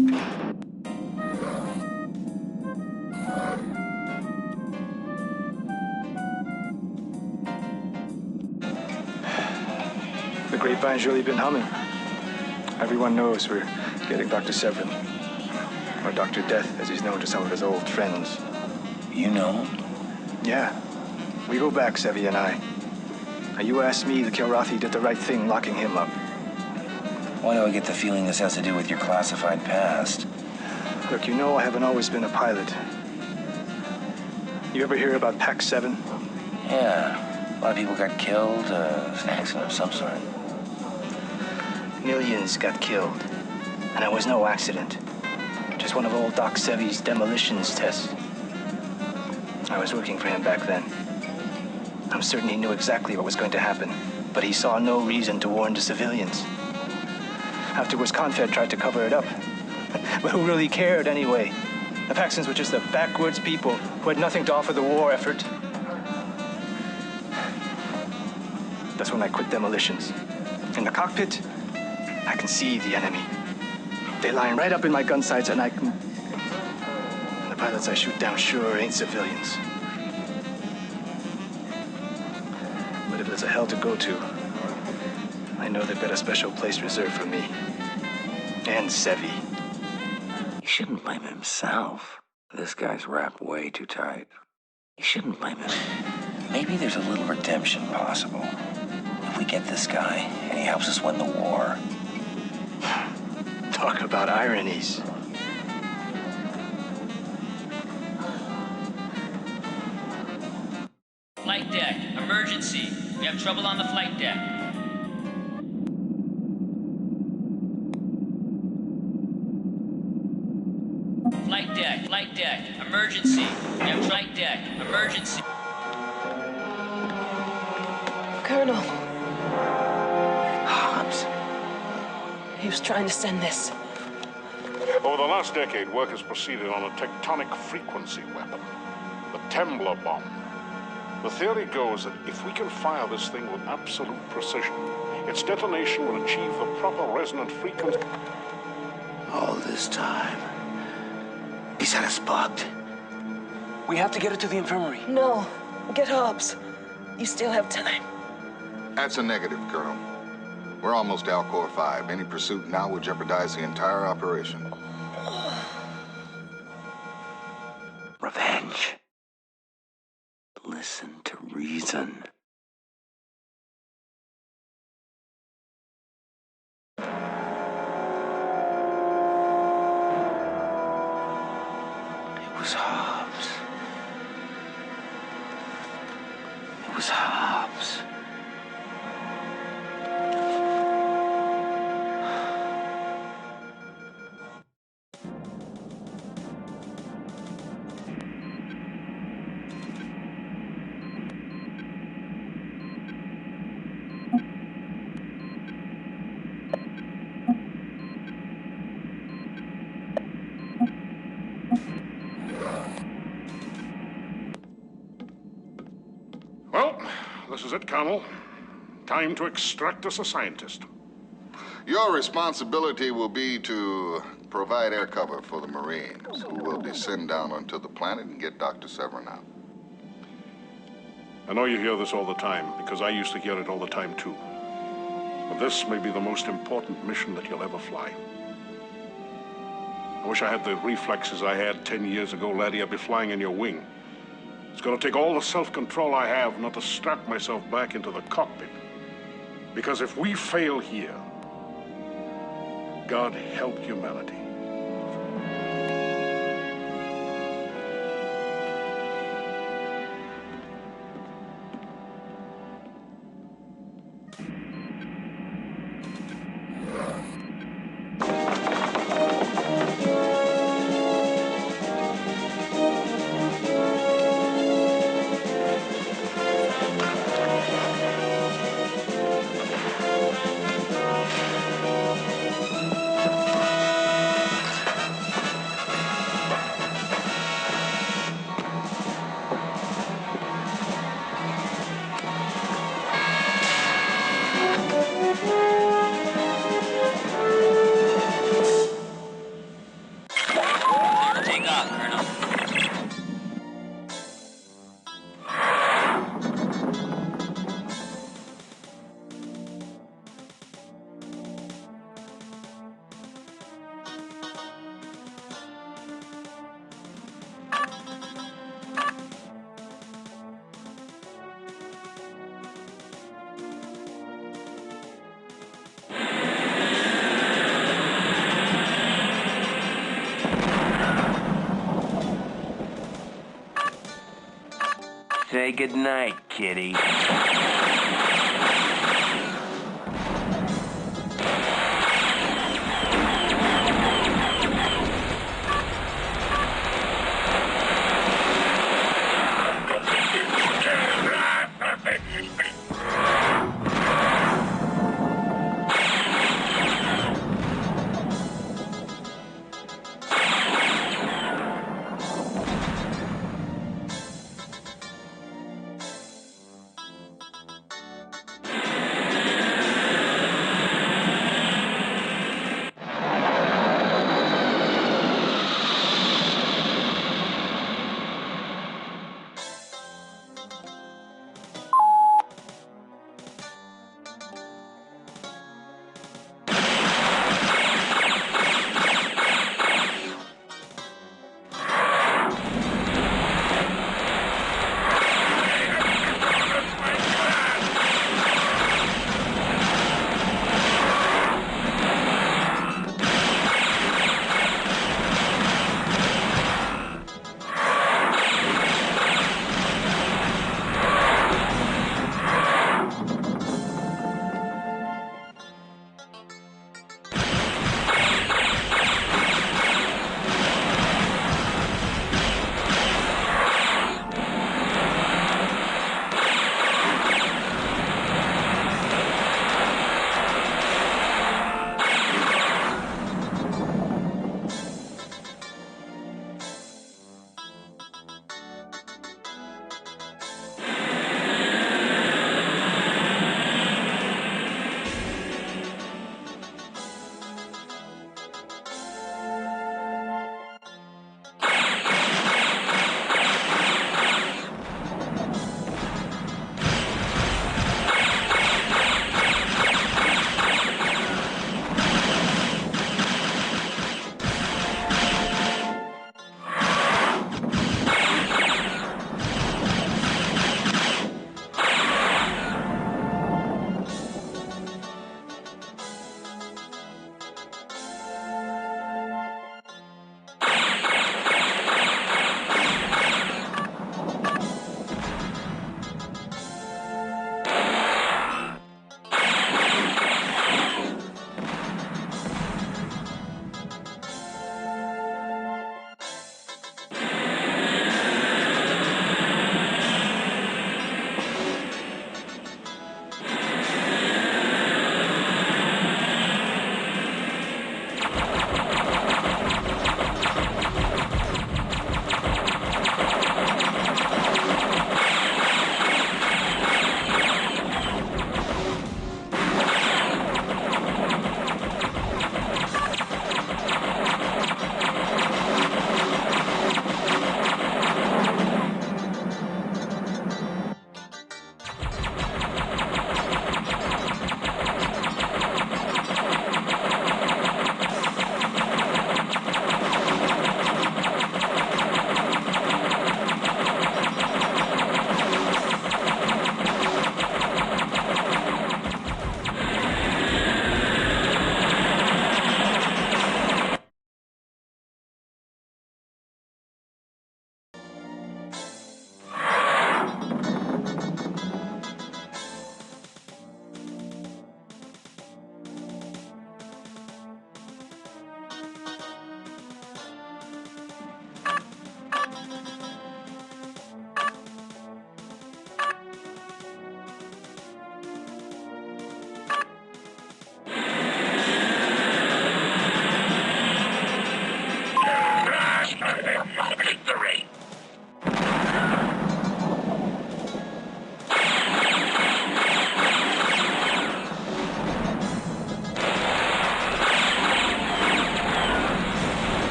The grapevine's really been humming. Everyone knows we're getting Dr. Severin. Or Dr. Death, as he's known to some of his old friends. You know him? Yeah. We go back, Sevi and I. Now, you asked me, the Kilrathi did the right thing locking him up. Why do I get the feeling this has to do with your classified past? Look, you know I haven't always been a pilot. You ever hear about Pac 7? Yeah. A lot of people got killed, an accident of some sort. Millions got killed. And it was no accident. Just one of old Doc Sevi's demolitions tests. I was working for him back then. I'm certain he knew exactly what was going to happen, but he saw no reason to warn the civilians. Afterwards, Confed tried to cover it up. But who really cared anyway? The Paxtons were just the backwards people who had nothing to offer the war effort. That's when I quit demolitions. In the cockpit, I can see the enemy. They line right up in my gun sights, and I can... And the pilots I shoot down sure ain't civilians. But if there's a hell to go to, I know they've got a special place reserved for me. And Sevi. He shouldn't blame himself. This guy's wrapped way too tight. You shouldn't blame him. Maybe there's a little redemption possible. If we get this guy, and he helps us win the war. Talk about ironies. Flight deck, emergency. We have trouble on the flight deck. Flight deck, emergency. We have flight deck, emergency. Colonel. Hobbs. He was trying to send this. Over the last decade, work has proceeded on a tectonic frequency weapon, the Temblor bomb. The theory goes that if we can fire this thing with absolute precision, its detonation will achieve the proper resonant frequency. All this time, he's had us bugged. We have to get it to the infirmary. No. Get Hobbs. You still have time. That's a negative, Colonel. We're almost to Alcor 5. Any pursuit now would jeopardize the entire operation. Revenge. Listen to reason. It was Hobbs. It was Hobbs. Well, this is it, Colonel. Time to extract us a scientist. Your responsibility will be to provide air cover for the Marines, who will descend down onto the planet and get Dr. Severin out. I know you hear this all the time, because I used to hear it all the time, too. But this may be the most important mission that you'll ever fly. I wish I had the reflexes I had 10 years ago, laddie. I'd be flying in your wing. It's going to take all the self-control I have not to strap myself back into the cockpit. Because if we fail here, God help humanity. Say goodnight, kitty.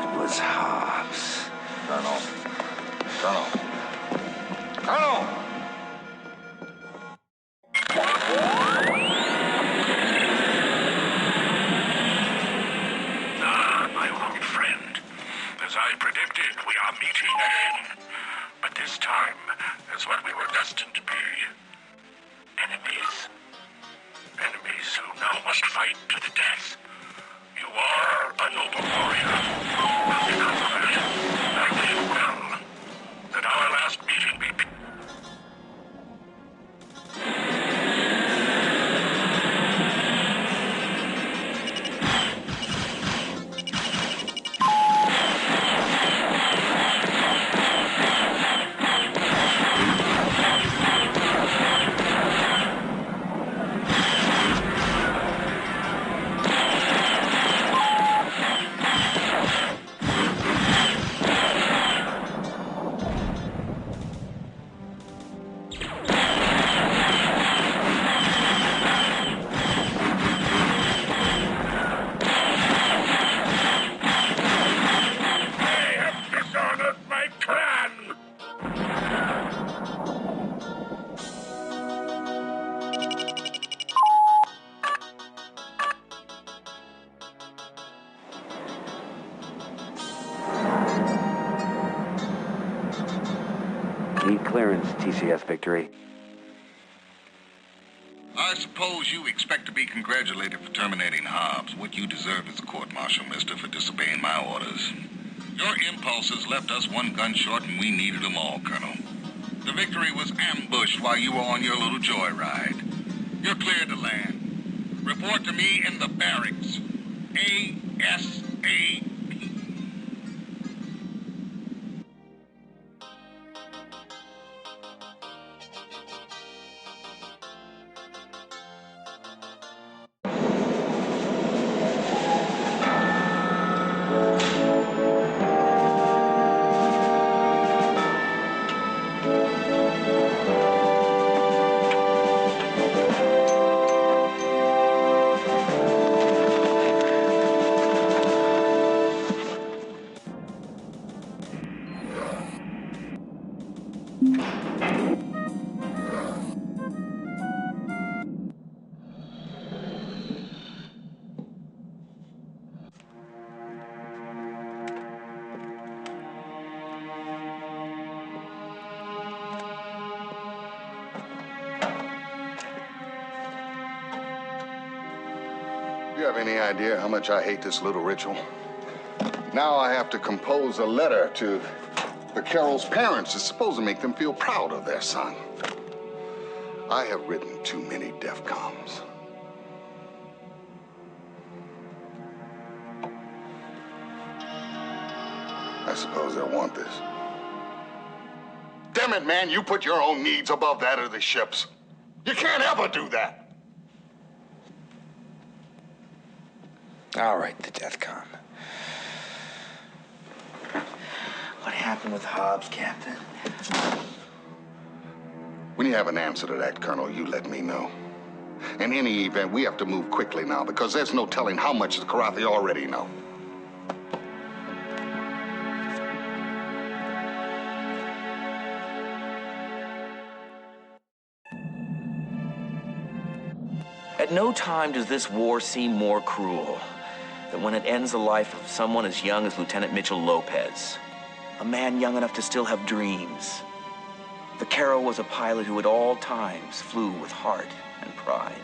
It was Hobbs. Colonel. Colonel! My old friend. As I predicted, we are meeting again. But this time, as what we were destined to be. Enemies. Enemies who now must fight to the death. You are a noble warrior. And because of that, I wish well that our last meeting be... Need clearance, TCS Victory. I suppose you expect to be congratulated for terminating Hobbs. What you deserve is a court-martial, mister, for disobeying my orders. Your impulses left us one gun short, and we needed them all, Colonel. The Victory was ambushed while you were on your little joyride. You're cleared to land. Report to me in the barracks. ASAP. you have any idea how much I hate this little ritual? Now I have to compose a letter to the Carroll's parents. It's supposed to make them feel proud of their son. I have written too many DEFCONs. I suppose they'll want this. Damn it, man, you put your own needs above that of the ship's. You can't ever do that. All right, the DEFCON. What happened with Hobbs, Captain? When you have an answer to that, Colonel, you let me know. In any event, we have to move quickly now because there's no telling how much the Karathi already know. At no time does this war seem more cruel than when it ends the life of someone as young as Lieutenant Mitchell Lopez. A man young enough to still have dreams. The Carroll was a pilot who at all times flew with heart and pride.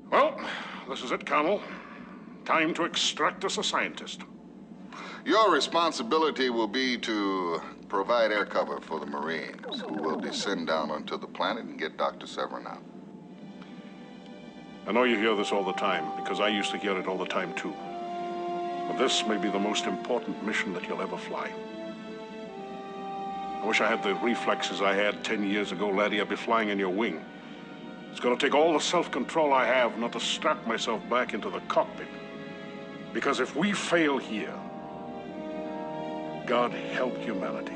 Well, this is it, Colonel. Time to extract us a scientist. Your responsibility will be to provide air cover for the Marines, who will descend down onto the planet and get Dr. Severin out. I know you hear this all the time, because I used to hear it all the time, too. But this may be the most important mission that you'll ever fly. I wish I had the reflexes I had 10 years ago, laddie. I'd be flying in your wing. It's gonna take all the self-control I have not to strap myself back into the cockpit. Because if we fail here, God help humanity.